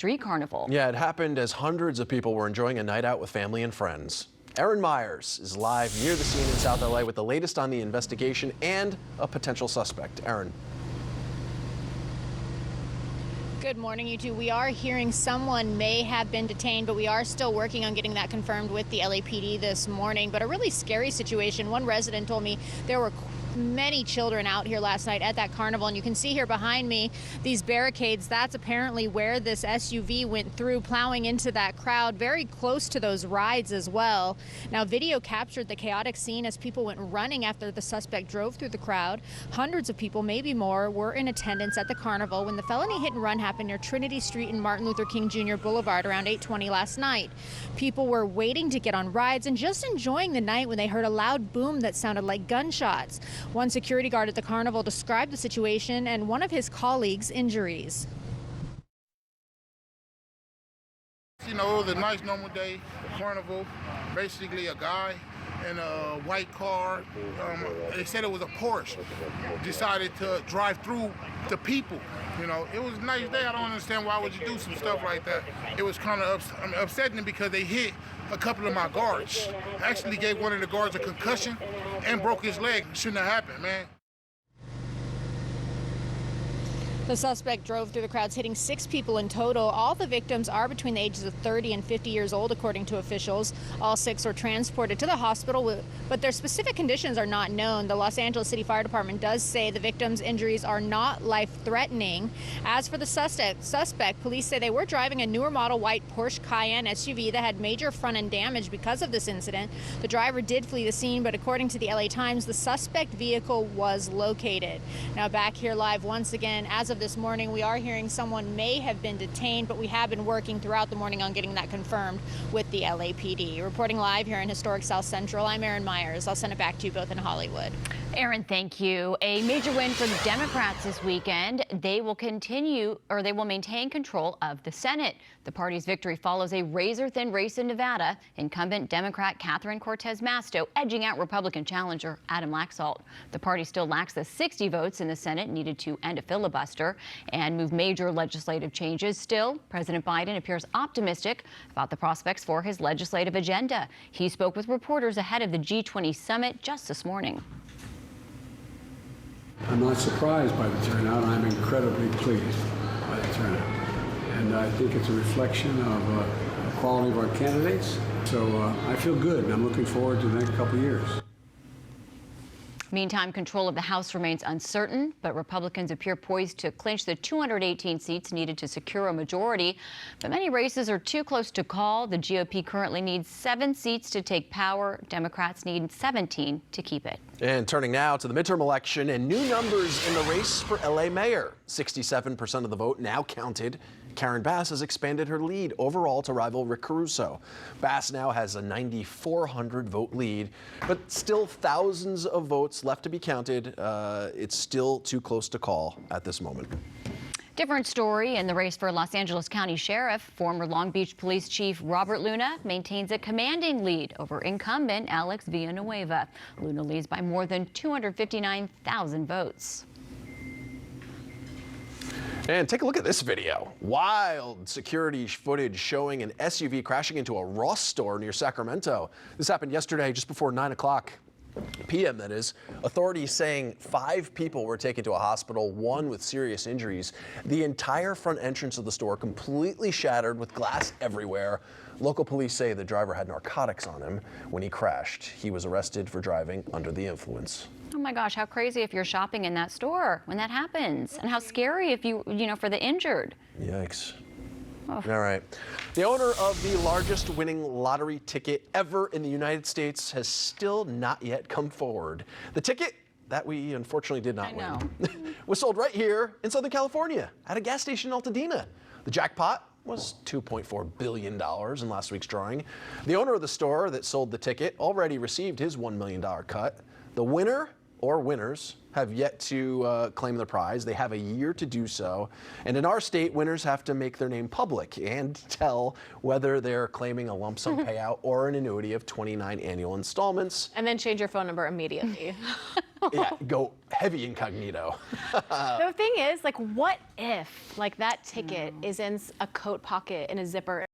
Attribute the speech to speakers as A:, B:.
A: Street Carnival.
B: Yeah, it happened as hundreds of people were enjoying a night out with family and friends. Erin Myers is live near the scene in South LA with the latest on the investigation and a potential suspect. Erin.
C: Good morning, you two. We are hearing someone may have been detained, but we are still working on getting that confirmed with the LAPD this morning. But a really scary situation. One resident told me there were many children out here last night at that carnival, and you can see here behind me these barricades. That's apparently where this SUV went through, plowing into that crowd, very close to those rides as well. Now, video captured the chaotic scene as people went running after the suspect drove through the crowd. Hundreds of people, maybe more, were in attendance at the carnival when the felony hit and run happened near Trinity Street and Martin Luther King Jr. Boulevard around 8:20 last night. People were waiting to get on rides and just enjoying the night when they heard a loud boom that sounded like gunshots. One security guard at the carnival described the situation and one of his colleagues' injuries.
D: You know, it was a nice normal day, the carnival, basically a guy in a white car, they said it was a Porsche, decided to drive through the people. You know, it was a nice day. I don't understand why would you do some stuff like that. It was kind of upsetting because they hit a couple of my guards. Actually gave one of the guards a concussion and broke his leg. Shouldn't have happened, man.
C: The suspect drove through the crowds, hitting 6 people in total. All the victims are between the ages of 30 and 50 years old, according to officials. All 6 were transported to the hospital, but their specific conditions are not known. The Los Angeles City Fire Department does say the victims' injuries are not life-threatening. As for the suspect, police say they were driving a newer model white Porsche Cayenne SUV that had major front-end damage because of this incident. The driver did flee the scene, but according to the LA Times, the suspect vehicle was located. Now back here live once again, as of this morning, we are hearing someone may have been detained, but we have been working throughout the morning on getting that confirmed with the LAPD. Reporting live here in historic South Central, I'm Erin Myers. I'll send it back to you both in Hollywood.
A: Erin, thank you. A major win for the Democrats this weekend. They will maintain control of the Senate. The party's victory follows a razor-thin race in Nevada. Incumbent Democrat Catherine Cortez Masto edging out Republican challenger Adam Laxalt. The party still lacks the 60 votes in the Senate needed to end a filibuster and move major legislative changes. Still, President Biden appears optimistic about the prospects for his legislative agenda. He spoke with reporters ahead of the G20 summit just this morning.
E: I'm not surprised by the turnout. I'm incredibly pleased by the turnout. And I think it's a reflection of the quality of our candidates. So I feel good, and I'm looking forward to the next couple of years.
A: Meantime, control of the House remains uncertain, but Republicans appear poised to clinch the 218 seats needed to secure a majority. But many races are too close to call. The GOP currently needs 7 seats to take power. Democrats need 17 to keep it.
B: And turning now to the midterm election and new numbers in the race for LA mayor. 67% of the vote now counted. Karen Bass has expanded her lead overall to rival Rick Caruso. Bass now has a 9,400 vote lead, but still thousands of votes left to be counted. It's still too close to call at this moment.
A: Different story in the race for Los Angeles County Sheriff. Former Long Beach Police Chief Robert Luna maintains a commanding lead over incumbent Alex Villanueva. Luna leads by more than 259,000 votes.
B: And take a look at this video. Wild security footage showing an SUV crashing into a Ross store near Sacramento. This happened yesterday just before 9 o'clock p.m. that is. Authorities saying 5 people were taken to a hospital, 1 with serious injuries. The entire front entrance of the store completely shattered with glass everywhere. Local police say the driver had narcotics on him when he crashed. He was arrested for driving under the influence.
A: Oh my gosh, how crazy if you're shopping in that store when that happens, and how scary if you know, for the injured.
B: Yikes.
A: Oh.
B: All right. The owner of the largest winning lottery ticket ever in the United States has still not yet come forward. The ticket that we unfortunately did not win was sold right here in Southern California at a gas station in Altadena. The jackpot was $2.4 billion in last week's drawing. The owner of the store that sold the ticket already received his $1 million cut. The winner or winners have yet to claim the prize. They have a year to do so. And in our state, winners have to make their name public and tell whether they're claiming a lump sum payout or an annuity of 29 annual installments.
F: And then change your phone number immediately.
B: Yeah, go heavy incognito.
F: The thing is, like, what if, like, that ticket is in a coat pocket in a zipper?